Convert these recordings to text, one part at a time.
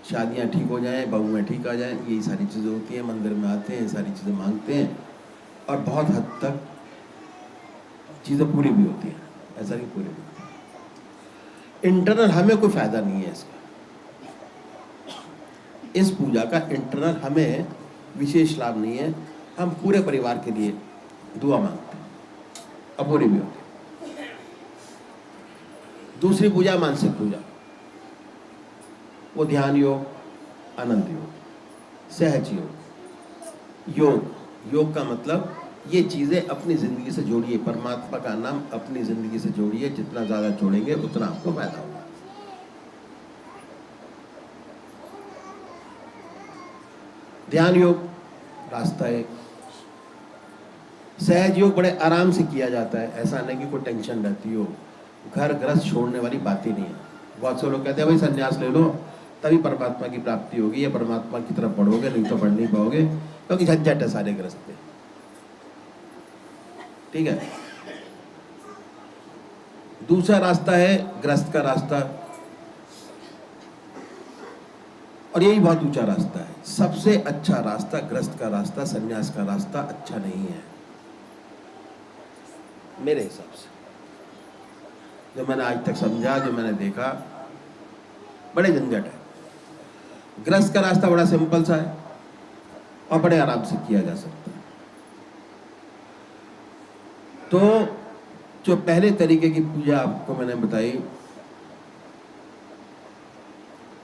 शादियाँ ठीक हो जाएं, बहुएँ ठीक आ जाएं, यही सारी चीज़ें होती हैं। मंदिर में आते हैं, सारी चीज़ें मांगते हैं और बहुत हद तक चीज़ें पूरी भी होती हैं, ऐसा नहीं पूरी भी होती। इंटरनल हमें कोई फ़ायदा नहीं है इसका, इस पूजा का इंटरनल हमें विशेष लाभ नहीं है। हम पूरे परिवार के लिए दुआ मांगते हैं और पूरी भी होती है। दूसरी पूजा मानसिक पूजा, वो ध्यान योग, आनंद योग, सहज योग। योग का मतलब ये चीज़ें अपनी ज़िंदगी से जोड़िए, परमात्मा का नाम अपनी ज़िंदगी से जोड़िए। जितना ज़्यादा जोड़ेंगे उतना आपको फायदा होगा। ध्यान योग रास्ता एक, सहज योग बड़े आराम से किया जाता है, ऐसा नहीं कि कोई टेंशन रहती हो। घर गृहस्थ छोड़ने वाली बात ही नहीं है। बहुत से लोग कहते हैं भाई संन्यास ले लो तभी परमात्मा की प्राप्ति होगी या परमात्मा की तरफ बढ़ोगे, नहीं तो बढ़ नहीं पाओगे, क्योंकि झंझट है सारे गृहस्थ पे। ठीक है। दूसरा रास्ता है गृहस्थ का रास्ता, और यही बहुत ऊंचा रास्ता है। सबसे अच्छा रास्ता गृहस्थ का रास्ता, संन्यास का रास्ता अच्छा नहीं है मेरे हिसाब से। जो मैंने आज तक समझा, जो मैंने देखा, बड़े झंझट है। गृहस्थ का रास्ता बड़ा सिंपल सा है और बड़े आराम से किया जा सकता है। तो जो पहले तरीके की पूजा आपको मैंने बताई,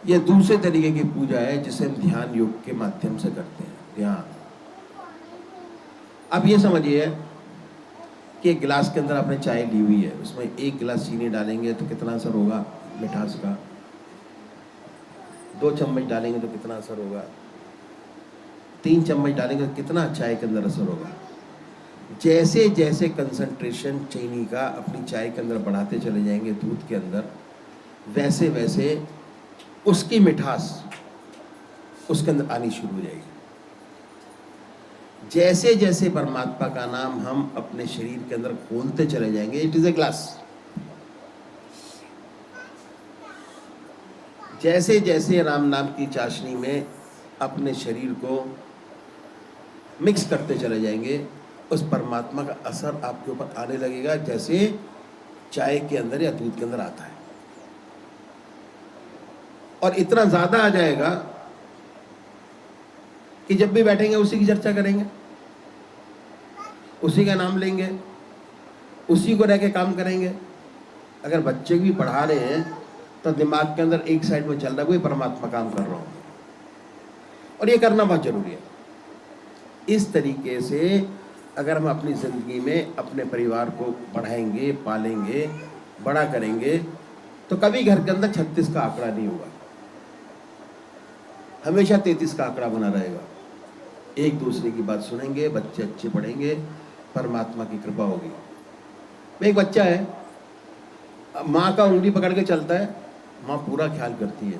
ये दूसरे तरीके की पूजा है जिसे हम ध्यान योग के माध्यम से करते हैं। ध्यान, अब ये समझिए कि एक गिलास के अंदर आपने चाय ली हुई है, उसमें 1 गिलास चीनी डालेंगे तो कितना असर होगा मिठास का, 2 चम्मच डालेंगे तो कितना असर होगा, 3 चम्मच डालेंगे तो कितना चाय के अंदर असर होगा। जैसे जैसे कंसंट्रेशन चीनी का अपनी चाय के अंदर बढ़ाते चले जाएंगे दूध के अंदर, वैसे वैसे उसकी मिठास उसके अंदर आनी शुरू हो जाएगी। जैसे जैसे परमात्मा का नाम हम अपने शरीर के अंदर खोलते चले जाएंगे, इट इज ए ग्लास, जैसे जैसे राम नाम की चाशनी में अपने शरीर को मिक्स करते चले जाएंगे, उस परमात्मा का असर आपके ऊपर आने लगेगा जैसे चाय के अंदर या दूध के अंदर आता है। और इतना ज़्यादा आ जाएगा कि जब भी बैठेंगे उसी की चर्चा करेंगे, उसी का नाम लेंगे, उसी को रह के काम करेंगे। अगर बच्चे भी पढ़ा रहे हैं तो दिमाग के अंदर एक साइड में चल रहा है कोई परमात्मा काम कर रहा हूँ, और ये करना बहुत जरूरी है। इस तरीके से अगर हम अपनी ज़िंदगी में अपने परिवार को बढ़ाएंगे, पालेंगे, बड़ा करेंगे, तो कभी घर के अंदर 36 का आंकड़ा नहीं होगा, हमेशा 33 का आंकड़ा बना रहेगा। एक दूसरे की बात सुनेंगे, बच्चे अच्छे पढ़ेंगे, परमात्मा की कृपा होगी। एक बच्चा है, माँ का उंगली पकड़ के चलता है, माँ पूरा ख्याल करती है,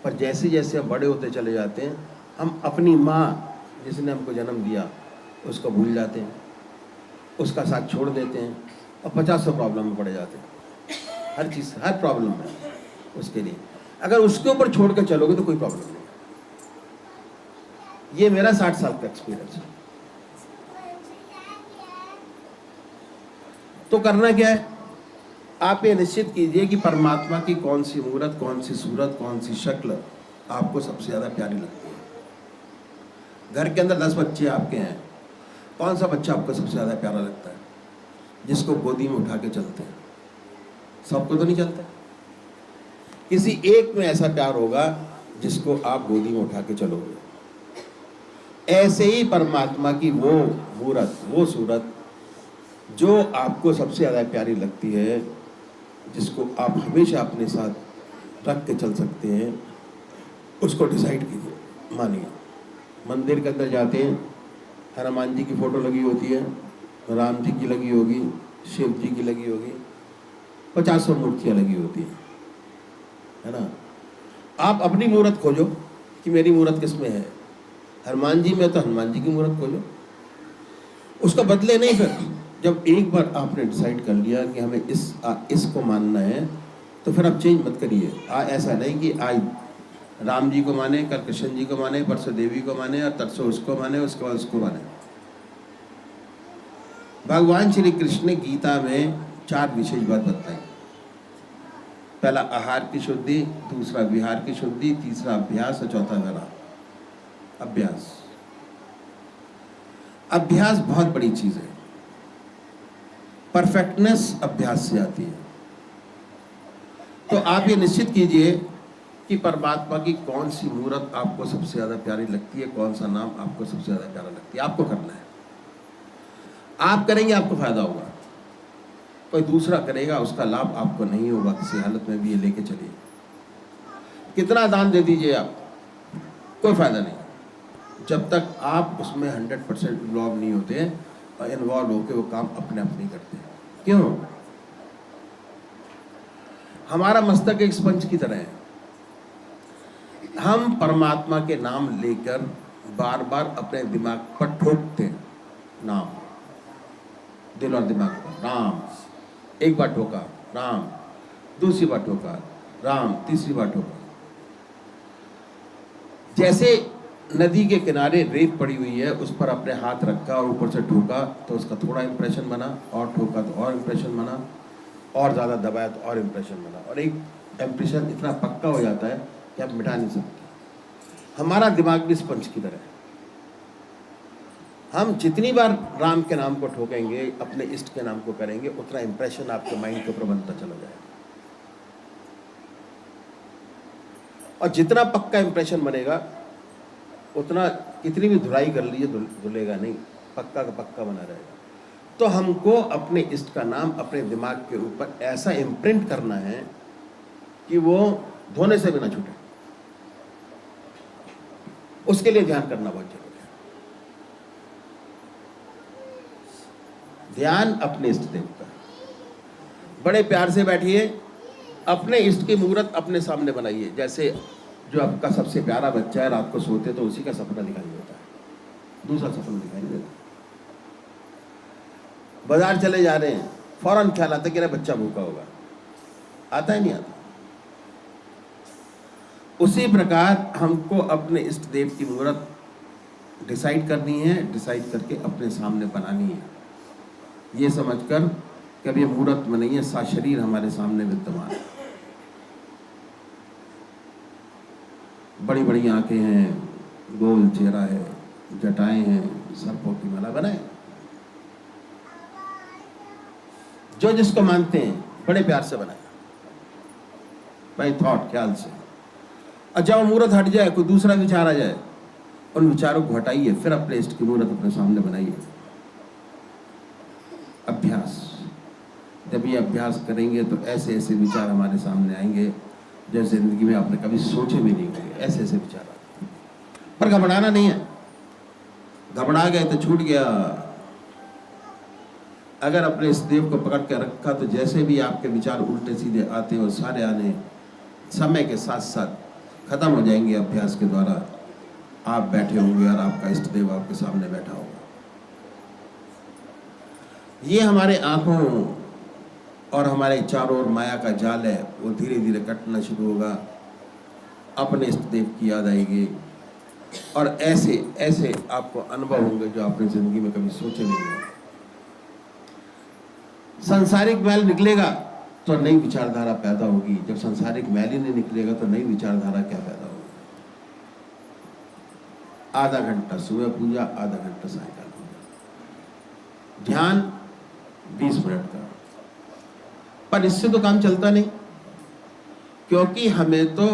पर जैसे जैसे हम बड़े होते चले जाते हैं, हम अपनी माँ जिसने हमको जन्म दिया उसको भूल जाते हैं, उसका साथ छोड़ देते हैं और 50 प्रॉब्लम में पड़ जाते हैं। हर चीज़, हर प्रॉब्लम में उसके लिए। अगर उसके ऊपर छोड़ कर चलोगे तो कोई प्रॉब्लम नहीं। ये मेरा 60 साल का एक्सपीरियंस है। तो करना क्या है, आप ये निश्चित कीजिए कि परमात्मा की कौन सी मूर्त, कौन सी सूरत, कौन सी शक्ल आपको सबसे ज़्यादा प्यारी लगती है। घर के अंदर 10 बच्चे आपके हैं, कौन सा बच्चा आपको सबसे ज़्यादा प्यारा लगता है, जिसको गोदी में उठा के चलते हैं? सबको तो नहीं चलता, किसी एक में ऐसा प्यार होगा जिसको आप गोदी में उठा के चलोगे। ऐसे ही परमात्मा की वो मूर्त, वो सूरत जो आपको सबसे ज़्यादा प्यारी लगती है, जिसको आप हमेशा अपने साथ रख के चल सकते हैं, उसको डिसाइड कीजिए। मानिए मंदिर के अंदर जाते हैं, हनुमान जी की फ़ोटो लगी होती है, राम जी की लगी होगी, शिव जी की लगी होगी, 50 मूर्तियाँ लगी होती हैं, है ना। आप अपनी मूर्त खोजो कि मेरी मूर्त किस में है। हनुमान जी में तो हनुमान जी की मूर्त खोजो, उसका बदले नहीं। फिर जब एक बार आपने डिसाइड कर लिया कि हमें इसको मानना है, तो फिर आप चेंज मत करिए। ऐसा नहीं कि आज राम जी को माने, कल कृष्ण जी को माने, परसों देवी को माने और तरसों उसको माने, उसके बाद उसको माने। भगवान श्री कृष्ण ने गीता में 4 विशेष बात बताई। पहला आहार की शुद्धि, दूसरा विहार की शुद्धि, तीसरा अभ्यास और चौथा विराम। अभ्यास, अभ्यास बहुत बड़ी चीज है। परफेक्टनेस अभ्यास से आती है। तो आप ये निश्चित कीजिए कि परमात्मा की कौन सी मूर्त आपको सबसे ज्यादा प्यारी लगती है, कौन सा नाम आपको सबसे ज्यादा प्यारा लगती है। आपको करना है। आप करेंगे आपको फायदा होगा, कोई दूसरा करेगा उसका लाभ आपको नहीं होगा किसी हालत में भी। ये लेके चलिए, कितना दान दे दीजिए आप, कोई फायदा नहीं जब तक आप उसमें 100% इन्वॉल्व नहीं होते और इन्वॉल्व होकर वो काम अपने आप नहीं करते। क्यों? हमारा मस्तक एक स्पंज की तरह है। हम परमात्मा के नाम लेकर बार बार अपने दिमाग पर ठोकते हैं। नाम, दिल और दिमाग पर राम, एक बार ठोका राम, दूसरी बार ठोका राम, तीसरी बार ठोका। जैसे नदी के किनारे रेत पड़ी हुई है, उस पर अपने हाथ रखा और ऊपर से ठोका तो उसका थोड़ा इंप्रेशन बना, और ठोका तो और इंप्रेशन बना, और ज़्यादा दबाया तो और इंप्रेशन बना, और एक इंप्रेशन इतना पक्का हो जाता है कि आप मिटा नहीं सकते। हमारा दिमाग भी स्पंज की तरह है। हम जितनी बार राम के नाम को ठोकेंगे, अपने इष्ट के नाम को करेंगे, उतना इंप्रेशन आपके माइंड के ऊपर बनता चला जाएगा। और जितना पक्का इंप्रेशन बनेगा उतना कितनी भी धुलाई कर लीजिए धुलेगा नहीं, पक्का का पक्का बना रहेगा। तो हमको अपने इष्ट का नाम अपने दिमाग के ऊपर ऐसा इम्प्रिंट करना है कि वो धोने से भी ना छूटे। उसके लिए ध्यान करना बहुत जरूरी है। ध्यान अपने इष्ट देव का। बड़े प्यार से बैठिए, अपने इष्ट की मूर्त अपने सामने बनाइए। जैसे जो आपका सबसे प्यारा बच्चा है, रात को सोते तो उसी का सपना दिखाई देता है, दूसरा सपना दिखाई नहीं देता। बाजार चले जा रहे हैं, फौरन ख्याल आता है कि अरे बच्चा भूखा होगा, आता ही नहीं आता। उसी प्रकार हमको अपने इष्ट देव की मूर्त डिसाइड करनी है, डिसाइड करके अपने सामने बनानी है। ये समझकर कि अब ये मूर्त में नहीं है, साशरीर हमारे सामने विद्यमान है। बड़ी बड़ी आंखें हैं, गोल चेहरा है, जटाएं हैं, सर्पों की माला बनाए। जो जिसको मानते हैं बड़े प्यार से बनाए भाई, थॉट, ख्याल से। और जब मूर्त हट जाए, कोई दूसरा विचार आ जाए, उन विचारों को हटाइए, फिर अपने इष्ट की मूर्त अपने सामने बनाइए। अभ्यास, जब ये अभ्यास करेंगे तो ऐसे ऐसे विचार हमारे सामने आएंगे जो जिंदगी में आपने कभी सोचे भी नहीं होंगे। ऐसे ऐसे विचार आते हैं। पर घबराना नहीं है, घबरा गए तो छूट गया। अगर अपने इस देव को पकड़ के रखा तो जैसे भी आपके विचार उल्टे सीधे आते हैं, वो सारे आने समय के साथ साथ खत्म हो जाएंगे। अभ्यास के द्वारा आप बैठे होंगे और आपका इष्ट देव आपके सामने बैठा होगा। ये हमारे आंखों और हमारे चारों ओर माया का जाल है, वो धीरे धीरे कटना शुरू होगा। अपने इष्ट देव की याद आएगी और ऐसे ऐसे आपको अनुभव होंगे जो आपने जिंदगी में कभी सोचे नहीं होंगे। सांसारिक मैल निकलेगा तो नई विचारधारा पैदा होगी। जब सांसारिक मैल ही नहीं निकलेगा तो नई विचारधारा क्या पैदा होगी? आधा घंटा सुबह पूजा, आधा घंटा सायंकाल पूजा, ध्यान 20 मिनट का। पर इससे तो काम चलता नहीं, क्योंकि हमें तो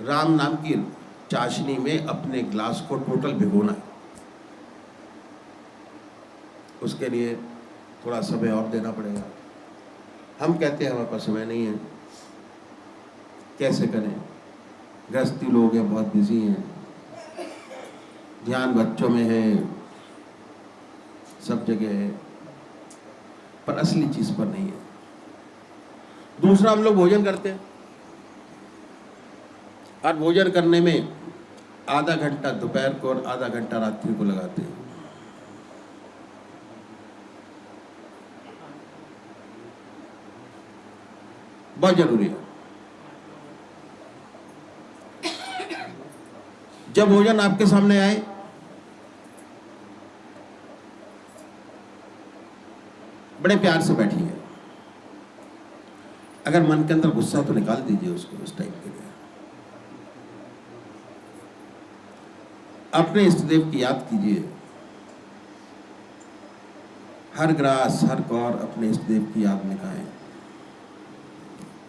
राम नाम की चाशनी में अपने ग्लास को टोटल भिगोना है। उसके लिए थोड़ा समय और देना पड़ेगा। हम कहते हैं हमारे पास समय नहीं है, कैसे करें? गृहस्थी लोग हैं, बहुत बिजी हैं, ध्यान बच्चों में है, सब जगह है, पर असली चीज पर नहीं है। दूसरा, हम लोग भोजन करते हैं और भोजन करने में आधा घंटा दोपहर को और आधा घंटा रात्रि को लगाते हैं। बहुत जरूरी है। जब भोजन आपके सामने आए, बड़े प्यार से बैठिए। अगर मन के अंदर गुस्सा तो निकाल दीजिए उसको उस टाइम के लिए। अपने इष्ट देव की याद कीजिए। हर ग्रास हर कौर अपने इष्ट देव की याद में खाएं।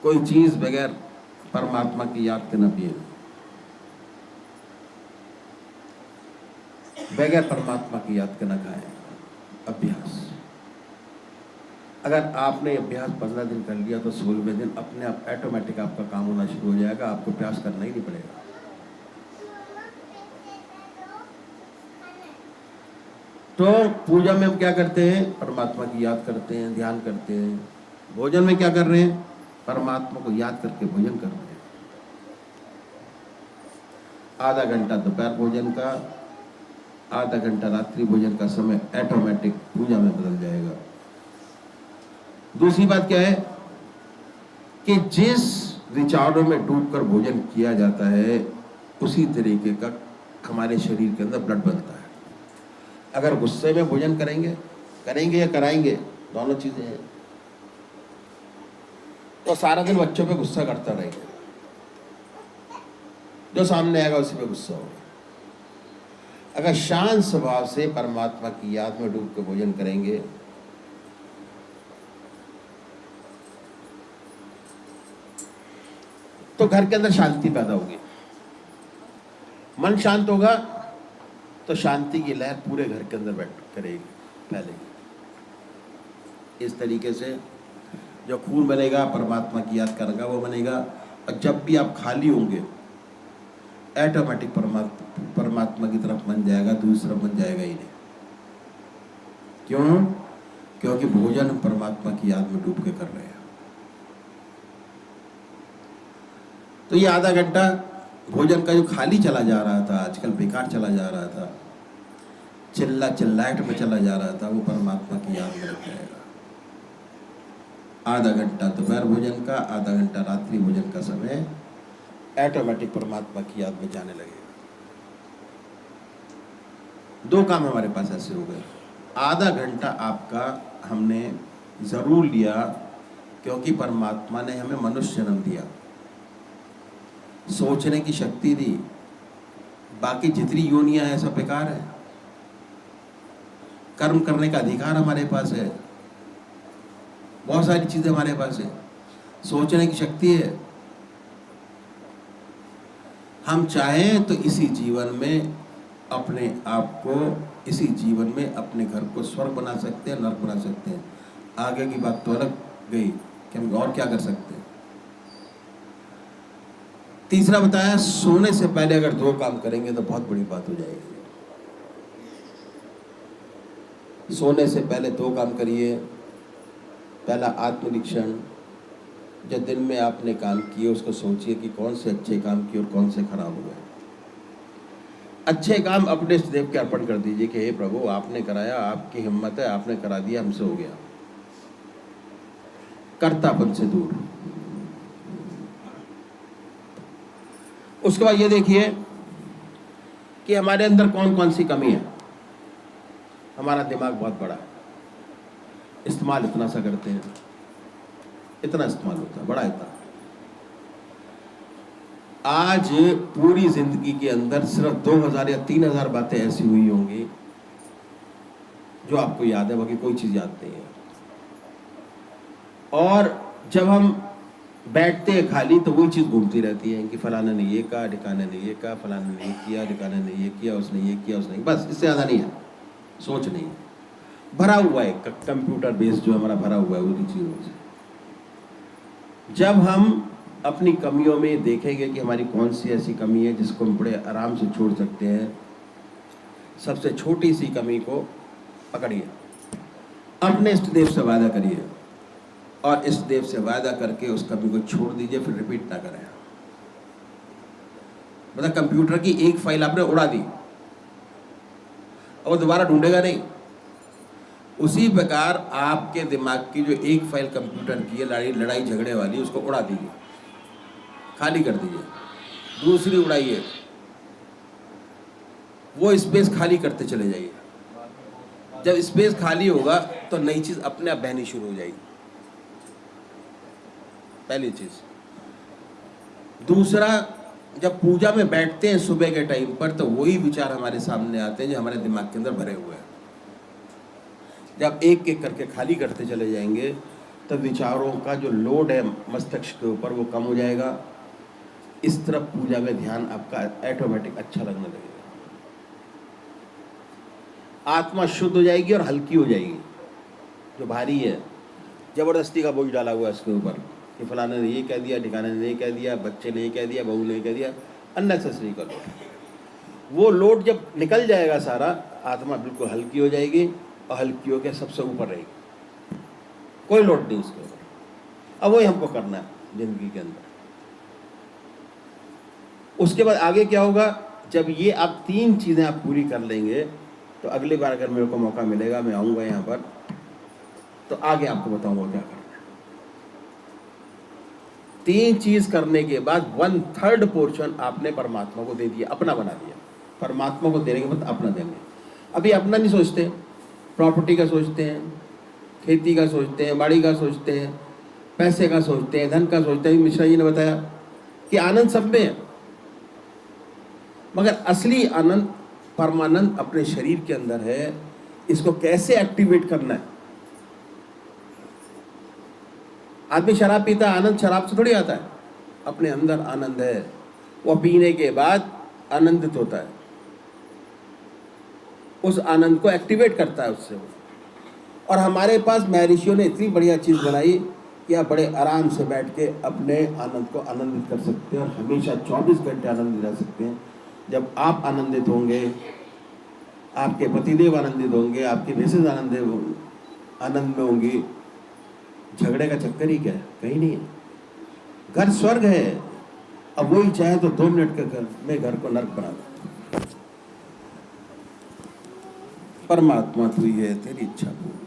कोई चीज बगैर परमात्मा की याद के न पिए। बगैर परमात्मा की याद के न खाएं। अभ्यास, अगर आपने अभ्यास 15 दिन कर लिया तो 16वें दिन अपने आप ऑटोमेटिक आपका काम होना शुरू हो जाएगा। आपको प्रयास करना ही नहीं पड़ेगा। तो पूजा में हम क्या करते हैं? परमात्मा की याद करते हैं, ध्यान करते हैं। भोजन में क्या कर रहे हैं? परमात्मा को याद करके भोजन कर रहे हैं। आधा घंटा दोपहर भोजन का, आधा घंटा रात्रि भोजन का समय ऑटोमेटिक पूजा में बदल जाएगा। दूसरी बात क्या है कि जिस विचारों में डूबकर भोजन किया जाता है उसी तरीके का हमारे शरीर के अंदर ब्लड बनता है। अगर गुस्से में भोजन करेंगे या कराएंगे, दोनों चीजें हैं, तो सारा दिन बच्चों पे गुस्सा करता रहेगा। जो सामने आएगा उसी पे गुस्सा होगा। अगर शांत स्वभाव से परमात्मा की याद में डूब के भोजन करेंगे तो घर के अंदर शांति पैदा होगी। मन शांत होगा तो शांति की लहर पूरे घर के अंदर फैलेगी। इस तरीके से जो खून बनेगा परमात्मा की याद करेगा वो बनेगा। और जब भी आप खाली होंगे ऑटोमेटिक परमात्मा की तरफ मन जाएगा, दूसरी तरफ मन जाएगा ही नहीं। क्यों? क्योंकि भोजन परमात्मा की याद में डूब के कर रहे हैं। तो ये आधा घंटा भोजन का जो खाली चला जा रहा था, आजकल बेकार चला जा रहा था, चिल्लाहट में चला जा रहा था, वो परमात्मा की याद में लग जाएगा। आधा घंटा दोपहर भोजन का, आधा घंटा रात्रि भोजन का समय ऑटोमेटिक परमात्मा की याद में जाने लगेगा। दो काम हमारे पास ऐसे हो गए। आधा घंटा आपका हमने जरूर लिया क्योंकि परमात्मा ने हमें मनुष्य जन्म दिया, सोचने की शक्ति दी। बाकी जितनी योनियां हैं सब बेकार है। कर्म करने का अधिकार हमारे पास है, बहुत सारी चीजें हमारे पास है, सोचने की शक्ति है। हम चाहें तो इसी जीवन में अपने आप को, इसी जीवन में अपने घर को स्वर्ग बना सकते हैं, नर्क बना सकते हैं। आगे की बात तो अलग गई कि हम और क्या कर सकते हैं। तीसरा बताया, सोने से पहले अगर 2 काम करेंगे तो बहुत बड़ी बात हो जाएगी। सोने से पहले 2 काम करिए। पहला आत्मनिरीक्षण, जो दिन में आपने काम किए उसको सोचिए कि कौन से अच्छे काम किए और कौन से खराब हुए। अच्छे काम अपने देव के अर्पण कर दीजिए कि हे प्रभु आपने कराया, आपकी हिम्मत है, आपने करा दिया, हमसे हो गया। कर्तापन से दूर। उसके बाद ये देखिए कि हमारे अंदर कौन कौन सी कमी है। हमारा दिमाग बहुत बड़ा है, इस्तेमाल इतना सा करते हैं, इतना इस्तेमाल होता है, बड़ा इतना। आज पूरी जिंदगी के अंदर सिर्फ 2000 या 3000 बातें ऐसी हुई होंगी जो आपको याद है, बाकी कोई चीज याद नहीं है। और जब हम बैठते हैं खाली तो वही चीज घूमती रहती है कि फलाना ने ये कहा, ढिकाने ने ये कहा, फलाना ने ये किया, ढिकाने ने ये किया, उसने ये किया, उसने, बस इससे ज्यादा नहीं है। सोच नहीं है, भरा हुआ है कंप्यूटर बेस जो हमारा भरा हुआ है उन्हीं चीजों से। जब हम अपनी कमियों में देखेंगे कि हमारी कौन सी ऐसी कमी है जिसको हम बड़े आराम से छोड़ सकते हैं, सबसे छोटी सी कमी को पकड़िए, अपने इष्ट देव से वादा करिए और इष्ट देव से वादा करके उस कमी को छोड़ दीजिए, फिर रिपीट ना करें। मतलब कंप्यूटर की एक फाइल आपने उड़ा दी और दोबारा ढूंढेगा नहीं। उसी प्रकार आपके दिमाग की जो एक फाइल कंप्यूटर की है लड़ाई झगड़े वाली, उसको उड़ा दीजिए, खाली कर दीजिए, दूसरी उड़ाइए। वो स्पेस खाली करते चले जाइए। जब स्पेस खाली होगा तो नई चीज़ अपने आप बहनी शुरू हो जाएगी, पहली चीज़। दूसरा, जब पूजा में बैठते हैं सुबह के टाइम पर, तो वही विचार हमारे सामने आते हैं जो हमारे दिमाग के अंदर भरे हुए हैं। जब एक एक करके खाली करते चले जाएंगे तो विचारों का जो लोड है मस्तिष्क के ऊपर वो कम हो जाएगा। इस तरफ पूजा में ध्यान आपका ऑटोमेटिक अच्छा लगने लगेगा। आत्मा शुद्ध हो जाएगी और हल्की हो जाएगी। जो भारी है, जबरदस्ती का बोझ डाला हुआ है इसके ऊपर कि फलाने ने ये कह दिया, ठिकाने ने ये कह दिया, बच्चे ने ये कह दिया, बहू ने ये कह दिया, अननेसेसरी का लोड। वो लोड जब निकल जाएगा सारा, आत्मा बिल्कुल हल्की हो जाएगी और हल्की होकर सबसे ऊपर रहेगी, कोई लोड नहीं उसके ऊपर। अब वही हमको करना है जिंदगी के अंदर। उसके बाद आगे क्या होगा, जब ये आप 3 चीज़ें आप पूरी कर लेंगे तो अगली बार अगर मेरे को मौका मिलेगा, मैं आऊँगा यहाँ पर, तो आगे आपको बताऊँगा क्या करना है। 3 चीज़ करने के बाद 1/3 पोर्शन आपने परमात्मा को दे दिया, अपना बना दिया। परमात्मा को देने के बाद अपना देंगे। अभी अपना नहीं सोचते, प्रॉपर्टी का सोचते हैं, खेती का सोचते हैं, बाड़ी का सोचते हैं, पैसे का सोचते हैं, धन का सोचते हैं। मिश्रा जी ने बताया कि आनंद सब में है, मगर असली आनंद, परमानंद अपने शरीर के अंदर है। इसको कैसे एक्टिवेट करना है? आदमी शराब पीता है, आनंद शराब से थोड़ी आता है। अपने अंदर आनंद है, वो पीने के बाद आनंदित होता है, उस आनंद को एक्टिवेट करता है उससे वो। और हमारे पास महर्षियों ने इतनी बढ़िया चीज़ बनाई कि आप बड़े आराम से बैठ के अपने आनंद को आनंदित कर सकते हैं और हमेशा 24 घंटे आनंदित रह सकते हैं। जब आप आनंदित होंगे, आपके पतिदेव आनंदित होंगे, आपकी मिसेज आनंद में होंगी, झगड़े का चक्कर ही क्या है? कहीं नहीं है। घर स्वर्ग है। अब वही चाहे तो 2 मिनट के घर में घर को नर्क बना दो। परमात्मा तू ही है, तेरी इच्छा पूरी।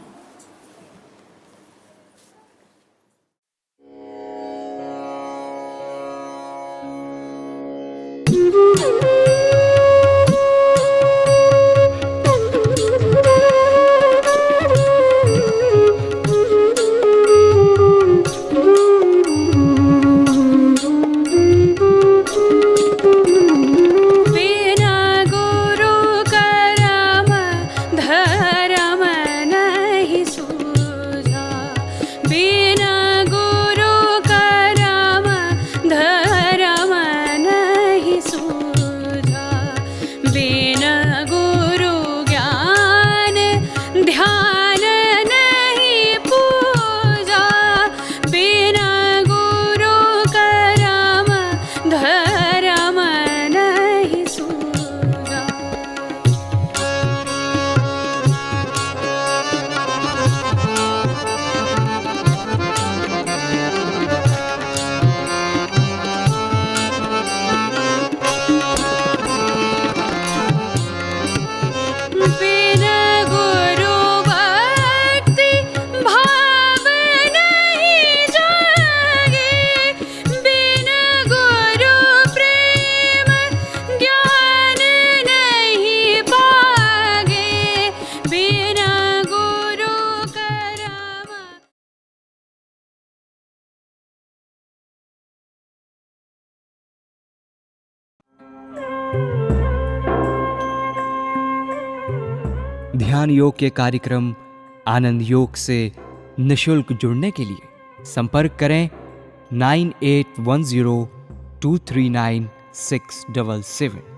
ध्यान योग के कार्यक्रम आनंद योग से निशुल्क जुड़ने के लिए संपर्क करें 9810239677।